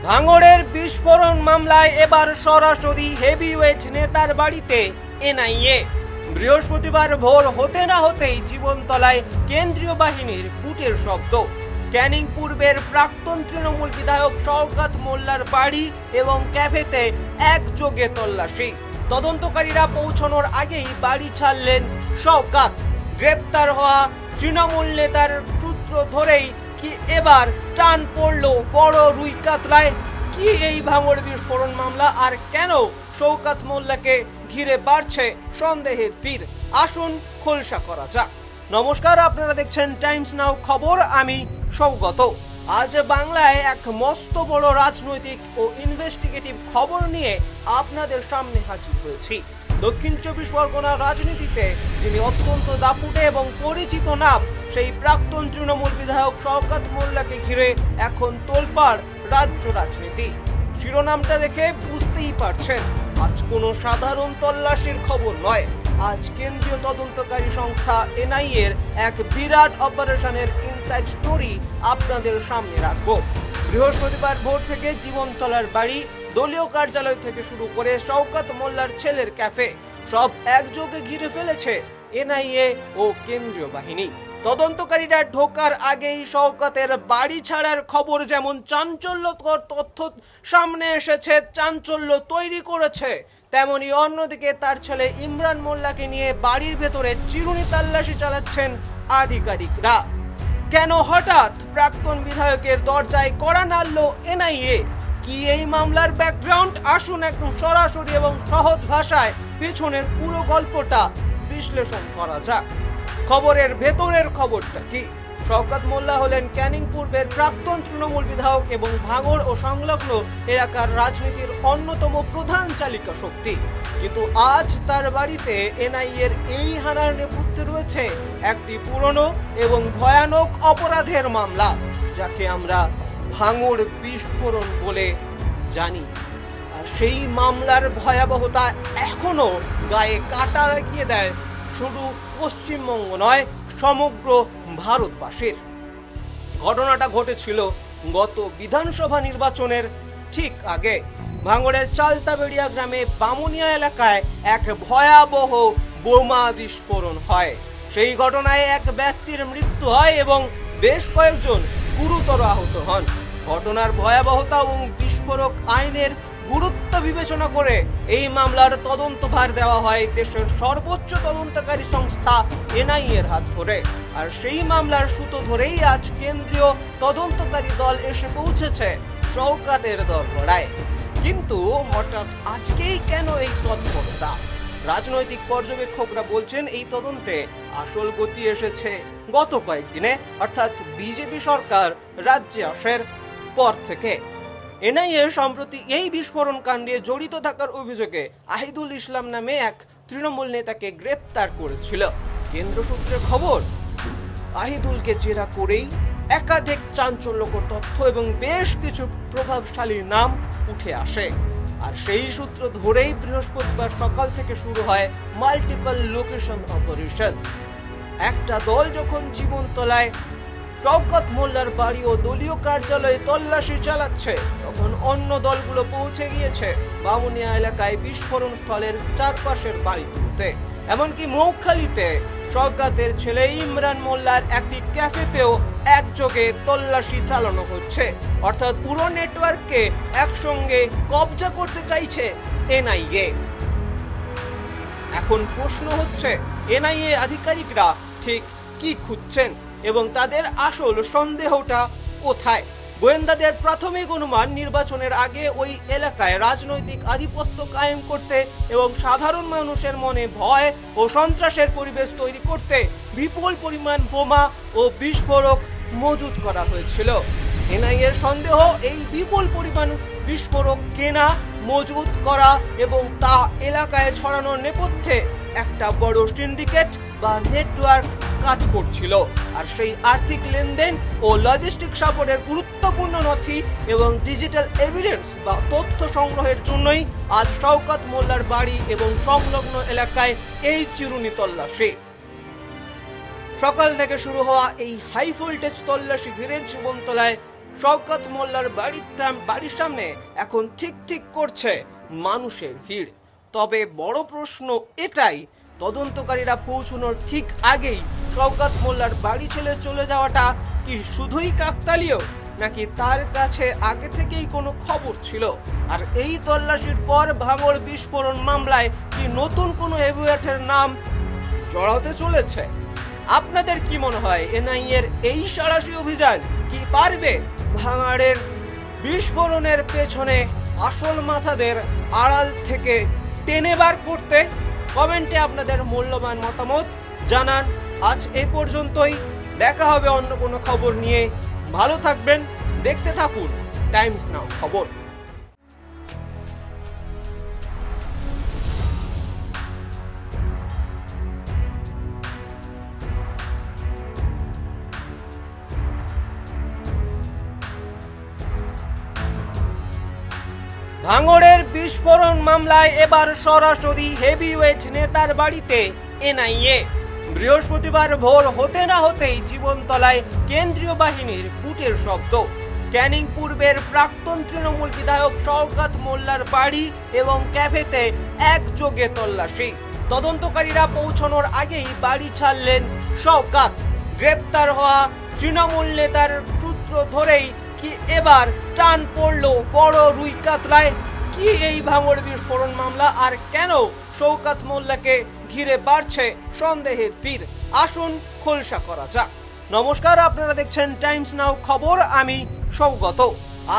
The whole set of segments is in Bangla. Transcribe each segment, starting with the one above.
ভাঙড়ের বিস্ফোরণ মামলায় এবার সরাসরি হেভিওয়েট নেতার বাড়িতে এনআইএ। বৃহস্পতিবার ভোর হতে না হতেই জীবনতলায় কেন্দ্রীয় বাহিনীর বুটের শব্দ। ক্যানিং পূর্বের প্রাক্তন তৃণমূল বিধায়ক শওকত মোল্লার বাড়ি এবং ক্যাফেতে একযোগে তল্লাশি। তদন্তকারীরা পৌঁছানোর আগেই বাড়ি ছাড়লেন শওকত। গ্রেপ্তার হওয়া তৃণমূল নেতার সূত্র ধরেই কি এবার টান পড়ল বড় রুই কাতলায়। কি এই ভাঙড় বিস্ফোরণ মামলা, আর কেন শওকত মোল্লাকে ঘিরে বাড়ছে সন্দেহের তীর? আসুন খোলসা করা যাক। নমস্কার, আপনারা দেখছেন টাইমস নাও খবর। আমি সৌগত। আজ বাংলায় এক মস্ত বড় রাজনৈতিক ও ইনভেস্টিগেটিভ খবর নিয়ে আপনাদের সামনে হাজির হয়েছি। দক্ষিণ চব্বিশ পরগনার রাজনীতিতে যিনি অত্যন্ত দাপুটে এবং পরিচিত নাম, সেই প্রাক্তন তৃণমূল বিধায়ক শওকত মোল্লাকে ঘিরে এখন তোলপাড় রাজ্য রাজনীতি। শিরোনামটা দেখে বুঝতেই পারছেন, আজ কোনো সাধারণ তল্লাশির খবর নয়। আজ কেন্দ্রীয় তদন্তকারী সংস্থা এনআইএর এক বিরাট অপারেশনের ইনসাইড স্টোরি আপনাদের সামনে রাখবো। বৃহস্পতিবার ভোর থেকে জীবনতলার বাড়ি, দলীয় কার্যালয় থেকে শুরু করে শওকত মোল্লার ছেলের ক্যাফে, সব একযোগে ঘিরে ফেলেছে এনআইএ ও কেন্দ্রীয় বাহিনী। তদন্তকারীরা ঢোকার আগেই শওকতের বাড়ি ছাড়ার খবর যেমন চাঞ্চল্যকর তথ্য সামনে এসেছে, চাঞ্চল্য তৈরি করেছে, তেমনি অন্যদিকে তার ছেলে ইমরান মোল্লাকে নিয়ে বাড়ির ভেতরে চিরুনি তল্লাশি চালাচ্ছেন আধিকারিকরা। কেন হঠাৎ প্রাক্তন বিধায়কের দরজায় কড়া নাড়ল এনআইএ? কি এই মামলার ব্যাকগ্রাউন্ড? আসুন একদম সরাসরি এবং সহজ ভাষায় পেছনের পুরো গল্পটা বিশ্লেষণ করা যাক। খবরের ভেতরের খবরটা কি? শওকত মোল্লা হলেন ক্যানিং পূর্বের প্রাক্তন তৃণমূল বিধায়ক এবং ভাঙড় ও সংলগ্ন এলাকার রাজনীতির অন্যতম প্রধান চালিকা শক্তি। কিন্তু আজ তার বাড়িতে এনআইএর এই হানার নেপথ্যে রয়েছে একটি পুরনো এবং ভয়ানক অপরাধের মামলা, যাকে আমরা ভাঙড় বিস্ফোরণ বলে জানি। আর সেই মামলার ভয়াবহতা এখনো গায়ে কাঁটা লাগিয়ে দেয় শুধু পশ্চিমবঙ্গ নয়, সমগ্র ভারতবাসীর। ঘটনাটা ঘটেছিল গত বিধানসভা নির্বাচনের ঠিক আগে। ভাঙড়ের চালতাবেড়িয়া গ্রামে বামুনিয়া এলাকায় এক ভয়াবহ বোমা বিস্ফোরণ হয়। সেই ঘটনায় এক ব্যক্তির মৃত্যু হয় এবং বেশ কয়েকজন গুরুতর আহত হন। ঘটনার ভয়াবহতা এবং বিস্ফোরক আইনের গুরুত্ব বিবেচনা করে এই মামলার তদন্তভার দেওয়া হয় দেশের সর্বোচ্চ তদন্তকারী সংস্থা এনআইএর হাত ধরে। আর সেই মামলার সুতো ধরেই আজ কেন্দ্রীয় তদন্তকারী দল এসে পৌঁছেছে শওকতের দরবারে। কিন্তু হঠাৎ আজকেই কেন এই তৎপরতা? রাজনৈতিক পর্যবেক্ষকরা বলছেন এই তদন্তে আসল গতি এসেছে গত কয়েকদিনে, অর্থাৎ বিজেপি সরকার রাজ্যে আসার পর থেকে। এনআইএ সম্প্রতি এই বিস্ফোরণ কাণ্ডে জড়িত থাকার অভিযোগে আহিদুল ইসলাম নামে এক তৃণমূল নেতাকে গ্রেপ্তার করেছিল। কেন্দ্র সূত্রে খবর, আহিদুলকে জেরা করেই একাধিক চাঞ্চল্যকর তথ্য এবং বেশ কিছু প্রভাবশালী নাম উঠে আসে। আর সেই সূত্র ধরেই বৃহস্পতিবার সকাল থেকে শুরু হয় মাল্টিপল লোকেশন অপারেশন। একটা দল যখন জীবনতলায় শওকত মোল্লার বাড়ি ও দলীয় কার্যালয়ে তল্লাশি চালাচ্ছে, তখন অন্য দলগুলো পৌঁছে গিয়েছে বামুনিয়া এলাকায় বিস্ফোরণ স্থলের চারপাশের বাড়িগুলোতে। এমনকি মৌখালীতে শওকতের ছেলে ইমরান মোল্লার একটি ক্যাফেতেও একযোগে তল্লাশি চালানো হচ্ছে। অর্থাৎ পুরো নেটওয়ার্ককে একসঙ্গে কবজা করতে চাইছে এনআইএ। এখন প্রশ্ন হচ্ছে, এনআইএ আধিকারিকরা ঠিক কি খুঁজছেন এবং তাদের আসল সন্দেহটা কোথায়? গোয়েন্দাদের প্রাথমিক অনুমান, নির্বাচনের আগে ওই এলাকায় রাজনৈতিক আধিপত্য কায়েম করতে এবং সাধারণ মানুষের মনে ভয় ও সন্ত্রাসের পরিবেশ তৈরি করতে বিপুল পরিমাণ বোমা ও বিস্ফোরক মজুত করা হয়েছিল। এনআইএর সন্দেহ, এই বিপুল পরিমাণ বিস্ফোরক কেনা, মজুত করা এবং তা এলাকায় ছড়ানোর নেপথ্যে একটা বড় সিন্ডিকেট বা নেটওয়ার্ক কাজ করছিল। আর সেই আর্থিক লেনদেন ও লজিস্টিক সাপোর্টের গুরুত্বপূর্ণ নথি এবং ডিজিটাল এভিডেন্স বা তথ্য সংগ্রহের জন্যই আজ শওকত মোল্লার বাড়ি এবং সংলগ্ন এলাকায় এই চিরুনি তল্লাশি। সকাল থেকে শুরু হওয়া এই হাই ভোল্টেজ তল্লাশি ঘিরে জীবনতলায় শওকত মোল্লার বাড়ির সামনে এখন ঠিক করছে মানুষের ভিড়। তবে বড় প্রশ্ন এটাই, তদন্তকারীরা পৌঁছানোর ঠিক আগেই শওকত মোল্লার বাড়ি ছেড়ে চলে যাওয়াটা কি শুধুই কাকতালীয়, নাকি তার কাছে আগে থেকেই কোনো খবর ছিল? আর এই তল্লাশির পর ভাঙড় বিস্ফোরণ মামলায় কি নতুন কোনো হেভিওয়েটের নাম জড়াতে চলেছে? আপনাদের কি মনে হয়, এনআইএর এই সাঁড়াশি অভিযান কি পারবে ভাঙড়ের বিস্ফোরণের পেছনে আসল মাথাদের আড়াল থেকে টেনে বার করতে? কমেন্টে আপনাদের মূল্যবান মতামত জানান। আজ এ পর্যন্তই, দেখা হবে অন্য কোনো খবর নিয়ে। ভালো থাকবেন, দেখতে থাকুন টাইমস নাও খবর। ভাঙড়ের বিস্ফোরণ মামলায় এবার সরাসরি হেভিওয়েট নেতার বাড়িতে এনআইএ। বৃহস্পতিবার ভোর হতে না হতেই জীবনতলায় কেন্দ্রীয় বাহিনীর বুটের শব্দ। ক্যানিং পূর্বের প্রাক্তন তৃণমূল বিধায়ক শওকত মোল্লার বাড়ি এবং ক্যাফেতে একযোগে তল্লাশি। তদন্তকারীরা পৌঁছানোর আগেই বাড়ি ছাড়লেন শওকত। গ্রেপ্তার হওয়া তৃণমূল নেতার সূত্র ধরেই কি এবার টান পড়লো বড় রুই কাতলায়? কি এই ভাঙড় বিস্ফোরণ মামলা, আর কেন শওকত মোল্লাকে ঘিরে বাড়ছে সন্দেহের তীর? আসুন খোলসা করা যাক। নমস্কার, আপনারা দেখছেন টাইমস নাও খবর, আমি সৌগত।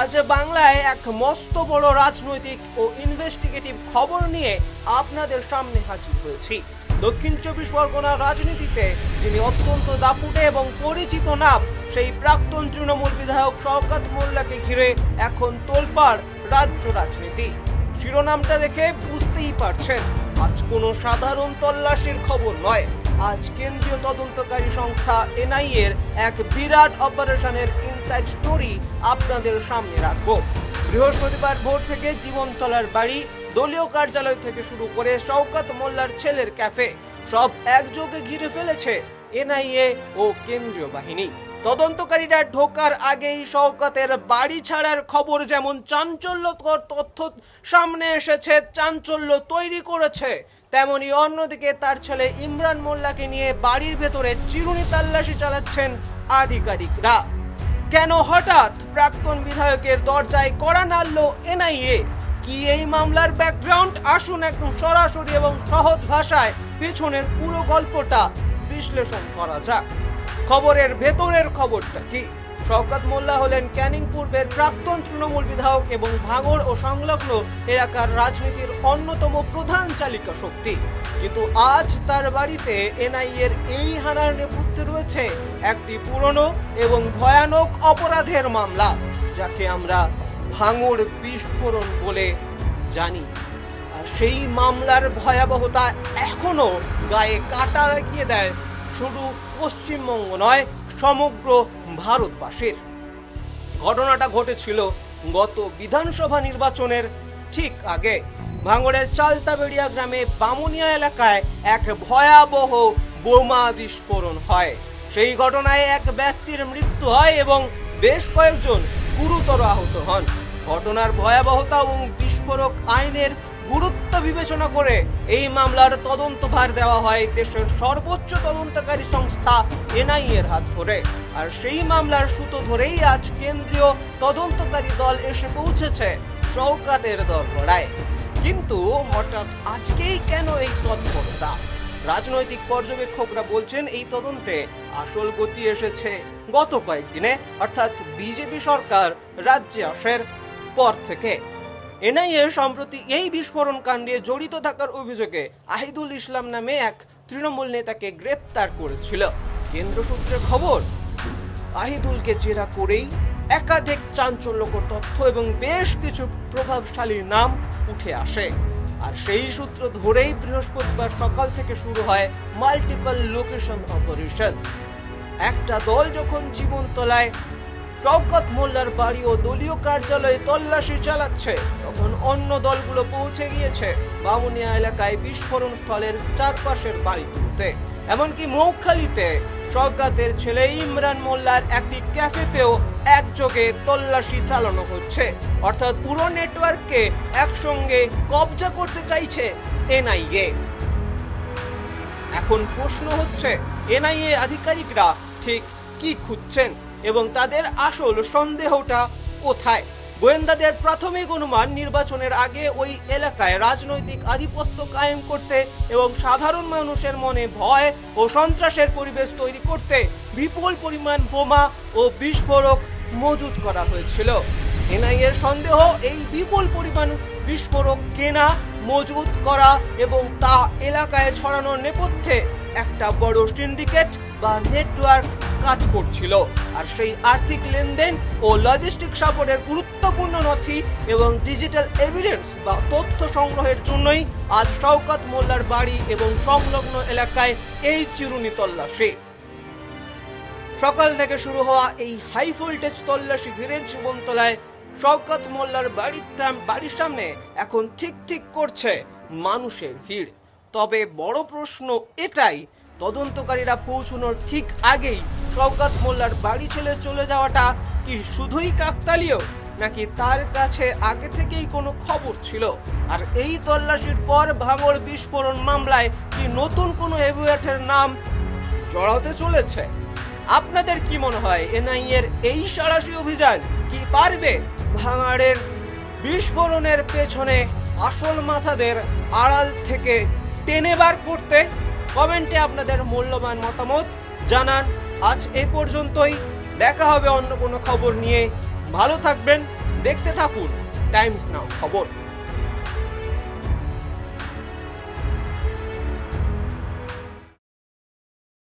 আজ বাংলায় এক মস্ত বড় রাজনৈতিক ও ইনভেস্টিগেটিভ খবর নিয়ে আপনাদের সামনে হাজির হয়েছি। দক্ষিণ 24 পরগনার রাজনীতিতে যিনি অত্যন্ত দাপুটে এবং পরিচিত নাম, সেই প্রাক্তন তৃণমূল বিধায়ক শওকত মোল্লাকে ঘিরে এখন তোলপাড় রাজ্য রাজনীতি। শিরোনামটা দেখে বুঝতেই পারছেন, আজ কোনো সাধারণ তল্লাশির খবর নয়। আজ কেন্দ্রীয় তদন্তকারী সংস্থা এনআইএর এক বিরাট অপারেশনের ইনসাইড স্টোরি আপনাদের সামনে রাখবো। বৃহস্পতিবার ভোর থেকে জীবনতলার বাড়ি, দলীয় কার্যালয় থেকে শুরু করে শওকত মোল্লার ছেলের ক্যাফে, সব একযোগে ঘিরে ফেলেছে এনআইএ ও কেন্দ্রীয় বাহিনী। তদন্তকারীরা ঢোকার আগেই শওকতের বাড়ি ছাড়ার খবর যেমন চাঞ্চল্যকর তথ্য সামনে এসেছে, চাঞ্চল্য তৈরি করেছে, তেমনি অন্যদিকে তার ছেলে ইমরান মোল্লাকে নিয়ে বাড়ির ভেতরে চিরুনি তল্লাশি চালাচ্ছেন আধিকারিকরা। কেন হঠাৎ প্রাক্তন বিধায়কের দরজায় কড়া নাড়ল এনআইএ? কি এই মামলার ব্যাকগ্রাউন্ড? আসুন একদম সরাসরি এবং সহজ ভাষায় পেছনের পুরো গল্পটা বিশ্লেষণ করা যাক। খবরের ভেতরের খবরটা কি? শওকত মোল্লা হলেন ক্যানিং পূর্বের প্রাক্তন তৃণমূল বিধায়ক এবং ভাঙড় ও সংলগ্ন এলাকার রাজনীতির অন্যতম প্রধান চালিকা শক্তি। কিন্তু আজ তার বাড়িতে এনআইএর এই হানার নেপথ্যে রয়েছে একটি পুরনো এবং ভয়ানক অপরাধের মামলা, যাকে আমরা ভাঙড় বিস্ফোরণ বলে জানি। আর সেই মামলার ভয়াবহতা এখনো গায়ে কাঁটা লাগিয়ে দেয় শুধু পশ্চিমবঙ্গ নয়, সমগ্র ভারতবাসীর। ঘটনাটা ঘটেছিল গত বিধানসভা নির্বাচনের ঠিক আগে। ভাঙড়ের চালতাবেড়িয়া গ্রামে বামুনিয়া এলাকায় এক ভয়াবহ বোমা বিস্ফোরণ হয়। সেই ঘটনায় এক ব্যক্তির মৃত্যু হয় এবং বেশ কয়েকজন গুরুতর আহত হন। ঘটনার ভয়াবহতা এবং বিস্ফোরক আইনের গুরুত্ব বিবেচনা করে এই মামলার তদন্তভার দেওয়া হয় দেশের সর্বোচ্চ তদন্তকারী সংস্থা এনআইএর হাত ধরে। আর সেই মামলার সুতো ধরেই আজ কেন্দ্রীয় তদন্তকারী দল এসে পৌঁছেছে শওকতের দরগড়ায়। কিন্তু হঠাৎ আজকেই কেন এই তৎপরতা? রাজনৈতিক পর্যবেক্ষকরা বলছেন এই তদন্তে আসল গতি এসেছে গত কয়েকদিনে, অর্থাৎ বিজেপি সরকার রাজ্যে আসার পর থেকে। এনআইএ সম্প্রতি এই বিস্ফোরণ কাণ্ডে জড়িত থাকার অভিযোগে আহিদুল ইসলাম নামে এক তৃণমূল নেতাকে গ্রেপ্তার করেছিল। কেন্দ্র সূত্রে খবর, আহিদুলকে জেরা করেই একাধিক চাঞ্চল্যকর তথ্য এবং বেশ কিছু প্রভাবশালী নাম উঠে আসে। আর সেই সূত্র ধরেই বৃহস্পতিবার সকাল থেকে শুরু হয় মাল্টিপল লোকেশন অপারেশন। একটা দল যখন জীবনতলায় শওকত মোল্লার বাড়ি ও দলীয় কার্যালয়ে তল্লাশি চালাচ্ছে, তখন অন্য দলগুলো পৌঁছে গিয়েছে বামুনিয়া এলাকায় বিস্ফোরণ স্থলের চারপাশের বাড়িগুলোতে। এমনকি মৌখালীতে শওকতের ছেলে ইমরান মোল্লার একটি ক্যাফেতেও একযোগে তল্লাশি চালানো হচ্ছে। অর্থাৎ পুরো নেটওয়ার্ককে একসঙ্গে কবজা করতে চাইছে এনআইএ। এখন প্রশ্ন হচ্ছে, এনআইএ আধিকারিকরা ঠিক কি খুঁজছেন এবং তাদের আসল সন্দেহটা কোথায়? গোয়েন্দাদের প্রাথমিক অনুমান, নির্বাচনের আগে ওই এলাকায় রাজনৈতিক আধিপত্য কায়েম করতে এবং সাধারণ মানুষের মনে ভয় ও সন্ত্রাসের পরিবেশ তৈরি করতে বিপুল পরিমাণ বোমা ও বিস্ফোরক মজুত করা হয়েছিল। এনআইএর সন্দেহ, এই বিপুল পরিমাণ বিস্ফোরক কেনা, মজুত করা এবং তা এলাকায় ছড়ানোর নেপথ্যে একটা বড় সিন্ডিকেট বা নেটওয়ার্ক কাজ করছিল। আর সেই আর্থিক লেনদেন ও লজিস্টিক সাপোর্টের গুরুত্বপূর্ণ নথি এবং ডিজিটাল এভিডেন্স বা তথ্য সংগ্রহের জন্যই আজ শওকত মোল্লার বাড়ি এবং সংলগ্ন এলাকায় এই চিরুনি তল্লাশি। সকাল থেকে শুরু হওয়া এই হাই ভোল্টেজ তল্লাশি ঘিরে জীবনতলায় শওকত মোল্লার বাড়ির সামনে এখন ঠিক করছে মানুষের ভিড়। তবে বড় প্রশ্ন এটাই, তদন্তকারীরা পৌঁছানোর ঠিক আগেই শওকত মোল্লার বাড়ি ছেড়ে চলে যাওয়াটা কি শুধুই কাকতালীয়, নাকি তার কাছে আগে থেকেই কোনো খবর ছিল? আর এই তল্লাশির পর ভাঙড় বিস্ফোরণ মামলায় কি নতুন কোনো হেভিওয়েটের নাম জড়াতে চলেছে? আপনাদের কি মনে হয়, এনআইএর এই সাঁড়াশি অভিযান কি পারবে ভাঙড়ের বিস্ফোরণের পেছনে আসল মাথাদের আড়াল থেকে টেনে বার করতে? কমেন্টে আপনাদের মূল্যবান মতামত জানান। আজ এ পর্যন্তই, দেখা হবে অন্য কোনো খবর নিয়ে। ভালো থাকবেন, দেখতে থাকুন টাইমস নাও খবর।